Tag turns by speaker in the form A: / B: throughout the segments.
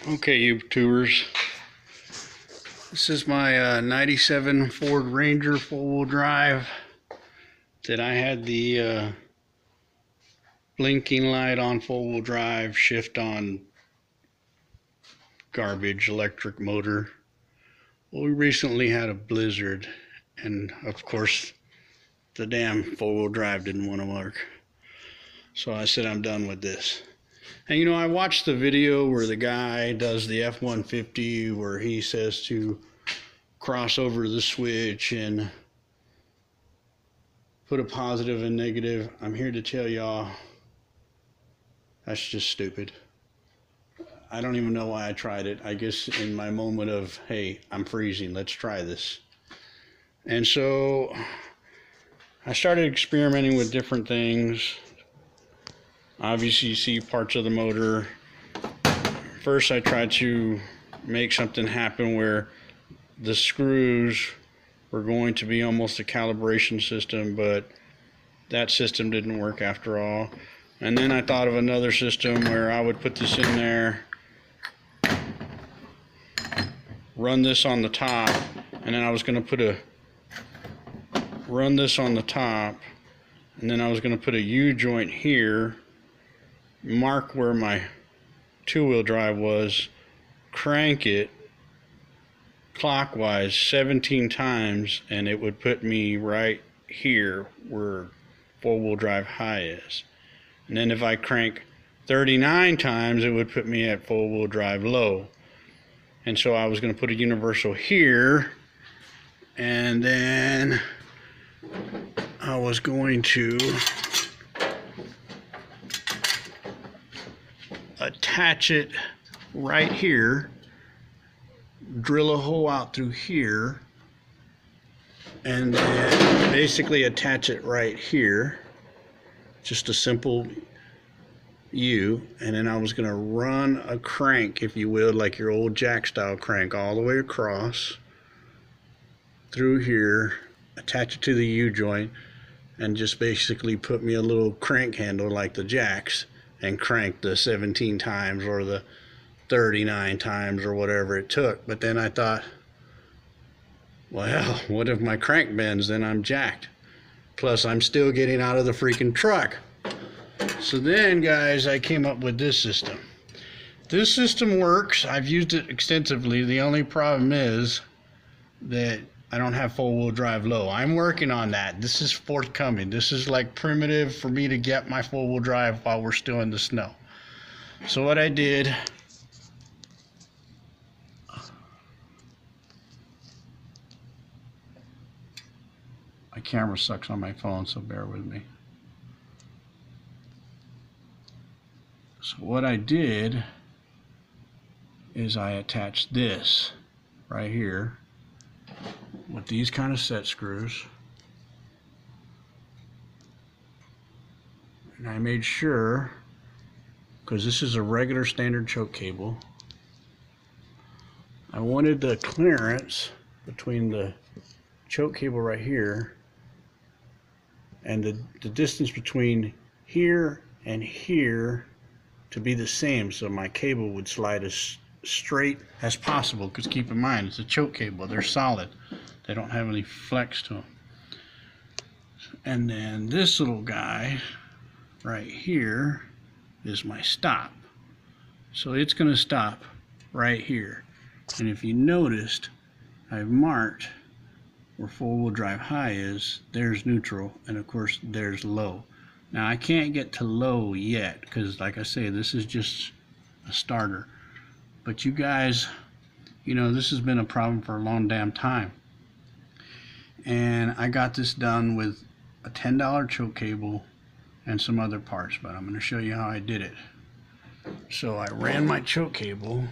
A: Okay, YouTubers. This is my 97 Ford Ranger four-wheel drive that I had the blinking light on four-wheel drive, shift on garbage electric motor. Well, we recently had a blizzard, and of course the damn four-wheel drive didn't want to work. So I said I'm done with this. And you know, I watched the video where the guy does the F-150 where he says to cross over the switch and put a positive and negative. I'm here to tell y'all that's just stupid. I don't even know why I tried it. I guess in my moment of, hey, I'm freezing, let's try this. And so I started experimenting with different things. Obviously you see parts of the motor. First I tried to make something happen where the screws were going to be almost a calibration system, but that system didn't work after all. And then I thought of another system where I would put this in there, run this on the top, and then I was going to run this on the top, and then I was going to put a U-joint here, mark where my two-wheel drive was, crank it clockwise 17 times, and it would put me right here where four-wheel drive high is. And then if I crank 39 times, it would put me at four-wheel drive low. And so I was going to put a universal here, and then I was going to attach it right here, drill a hole out through here, and then basically attach it right here, just a simple U. And then I was going to run a crank, if you will, like your old jack style crank, all the way across through here, attach it to the U joint, and just basically put me a little crank handle like the jacks and crank the 17 times or the 39 times or whatever it took. But then I thought, well, what if my crank bends? Then I'm jacked. Plus, I'm still getting out of the freaking truck. So then, guys, I came up with this system. This system works. I've used it extensively. The only problem is that I don't have four-wheel drive low. I'm working on that. This is forthcoming. This is like primitive for me to get my four-wheel drive while we're still in the snow. So what I did, my camera sucks on my phone, so bear with me. So what I did is I attached this right here with these kind of set screws, and I made sure, because this is a regular standard choke cable, I wanted the clearance between the choke cable right here and the distance between here and here to be the same, so my cable would slide as straight as possible. Because keep in mind, it's a choke cable, they're solid, they don't have any flex to them. And then this little guy right here is my stop, so it's going to stop right here. And if you noticed, I've marked where four-wheel drive high is. There's neutral, and of course there's low. Now I can't get to low yet because, like I say, this is just a starter. But you guys, you know, this has been a problem for a long damn time. And I got this done with a $10 choke cable and some other parts, but I'm going to show you how I did it. So I ran my choke cable,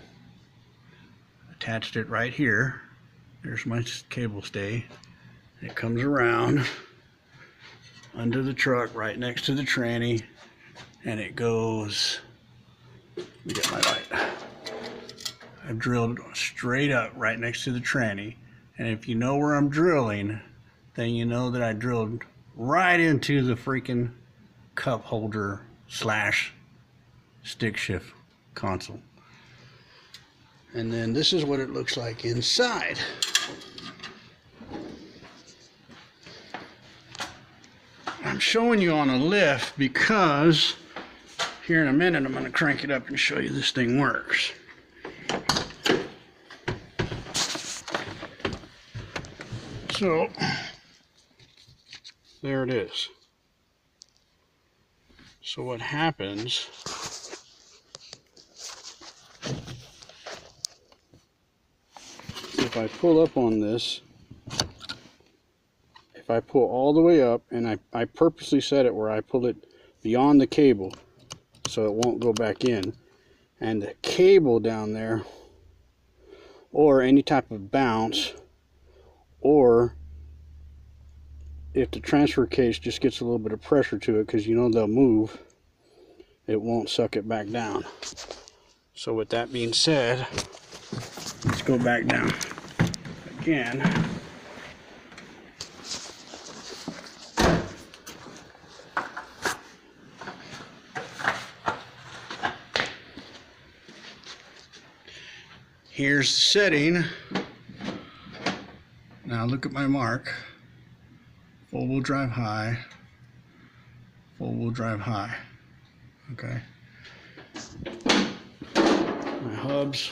A: attached it right here. There's my cable stay. It comes around under the truck right next to the tranny, and it goes, let me get my light. I've drilled straight up right next to the tranny, and if you know where I'm drilling, then you know that I drilled right into the freaking cup holder / stick shift console. And then this is what it looks like inside. I'm showing you on a lift because here in a minute I'm going to crank it up and show you this thing works. So there it is. So what happens, if I pull up on this, if I pull all the way up, and I purposely set it where I pull it beyond the cable so it won't go back in, and the cable down there, or any type of bounce, or if the transfer case just gets a little bit of pressure to it, because you know they'll move, it won't suck it back down. So with that being said, let's go back down again. Here's the setting. Now look at my mark. Four-wheel drive high. Four-wheel drive high. Okay. My hubs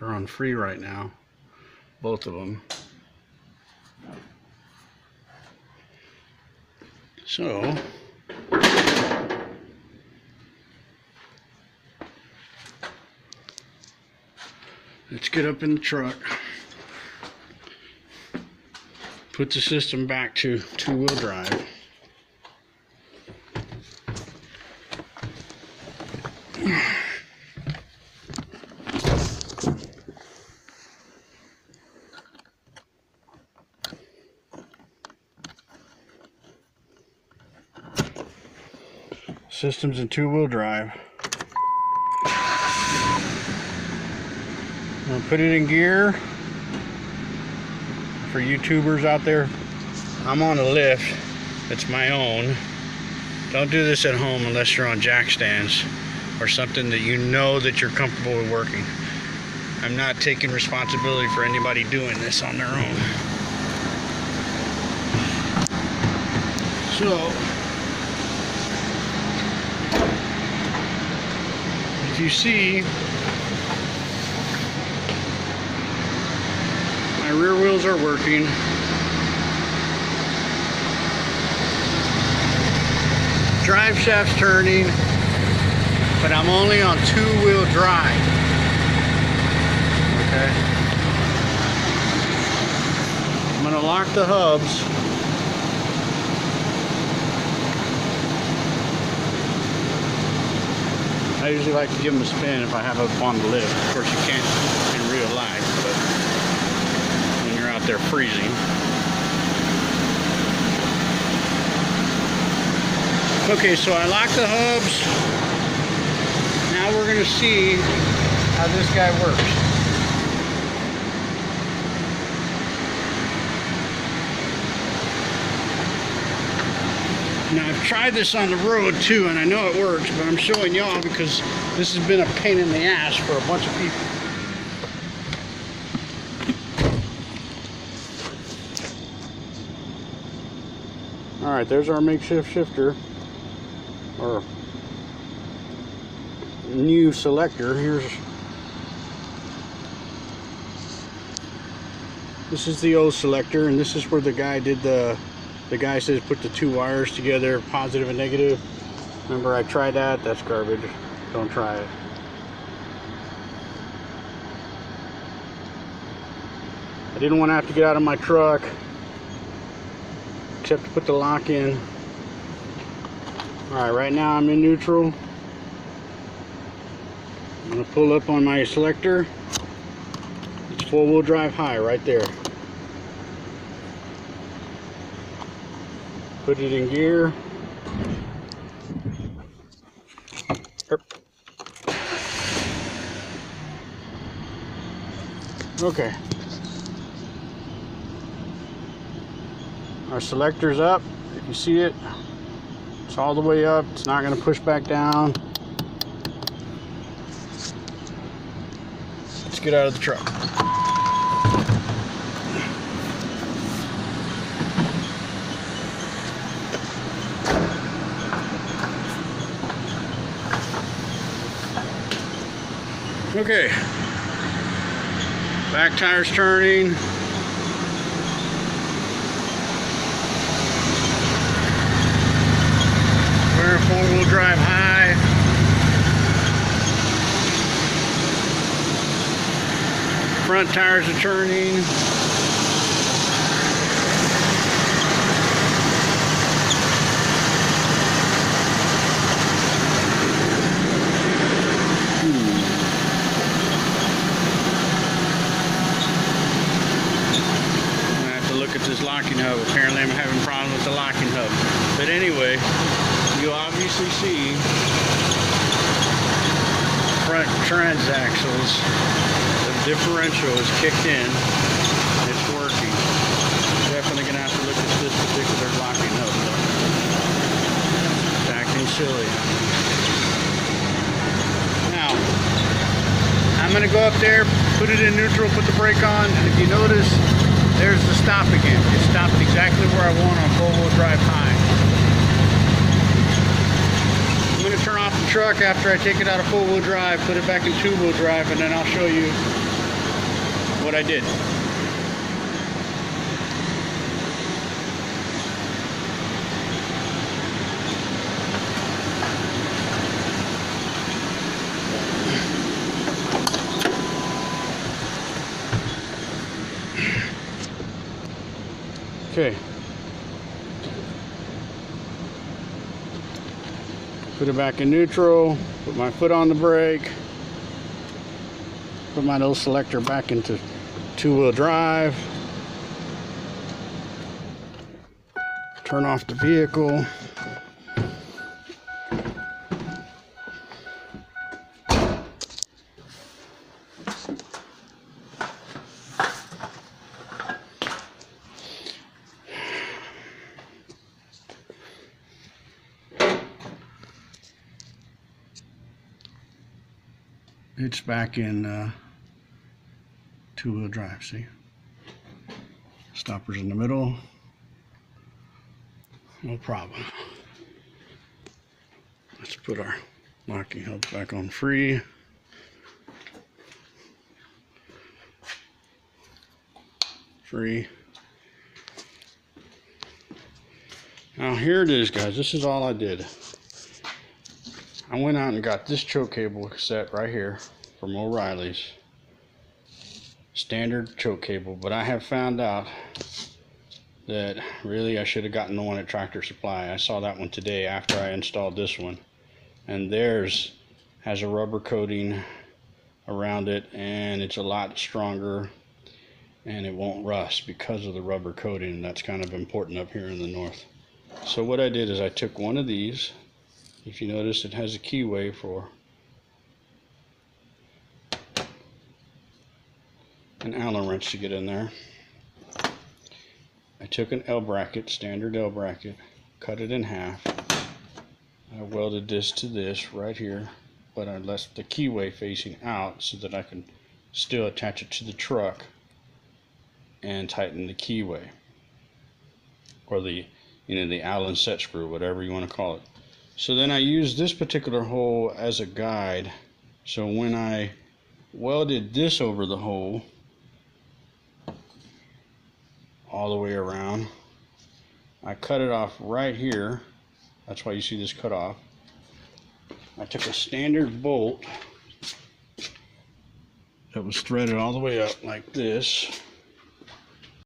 A: are on free right now. Both of them. So let's get up in the truck. Put the system back to two-wheel drive. System's in two-wheel drive. I'm gonna put it in gear. For YouTubers out there, I'm on a lift that's my own. Don't do this at home unless you're on jack stands or something that you know that you're comfortable with working. I'm not taking responsibility for anybody doing this on their own. So if you see, my rear wheels are working. Drive shaft's turning, but I'm only on two-wheel drive. Okay. I'm gonna lock the hubs. I usually like to give them a spin if I have up on the lift. Of course, you can't in real life, but when you're out there freezing. Okay, so I locked the hubs. Now we're gonna see how this guy works. Now I've tried this on the road too, and I know it works, but I'm showing y'all because this has been a pain in the ass for a bunch of people. All right, there's our makeshift shifter, or new selector. This is the old selector, and this is where the guy did the guy says put the two wires together, positive and negative. Remember, I tried that. That's garbage. Don't try it. I didn't want to have to get out of my truck except to put the lock in. Alright, right now I'm in neutral. I'm going to pull up on my selector. It's four-wheel drive high right there. Put it in gear. Okay. Our selector's up. If you see it, it's all the way up. It's not going to push back down. let's get out of the truck. Okay, back tires turning. We're 4-wheel drive high. Front tires are turning. This locking hub. Apparently I'm having problems with the locking hub. But anyway, you obviously see front transaxles. The differential is kicked in. It's working. Definitely gonna have to look at this particular locking hub though. It's acting silly. Now, I'm gonna go up there, put it in neutral, put the brake on, and if you notice, there's the stop again. It stopped exactly where I want on 4-wheel drive high. I'm going to turn off the truck after I take it out of 4-wheel drive, put it back in 2-wheel drive, and then I'll show you what I did. Okay. Put it back in neutral, put my foot on the brake, put my little selector back into 2-wheel drive, turn off the vehicle. It's back in 2-wheel drive, see? Stopper's in the middle. No problem. Let's put our locking hub back on free. Free. Now here it is, guys. This is all I did. I went out and got this choke cable set right here from O'Reilly's. Standard choke cable, but I have found out that really I should have gotten the one at Tractor Supply. I saw that one today after I installed this one. And theirs has a rubber coating around it, and it's a lot stronger and it won't rust because of the rubber coating, and that's kind of important up here in the north. So what I did is I took one of these. If you notice, it has a keyway for an Allen wrench to get in there. I took an L bracket, standard L bracket, cut it in half. I welded this to this right here, but I left the keyway facing out so that I can still attach it to the truck and tighten the keyway, or the the Allen set screw, whatever you want to call it. So then I used this particular hole as a guide. So when I welded this over the hole all the way around, I cut it off right here. That's why you see this cut off. I took a standard bolt that was threaded all the way up like this,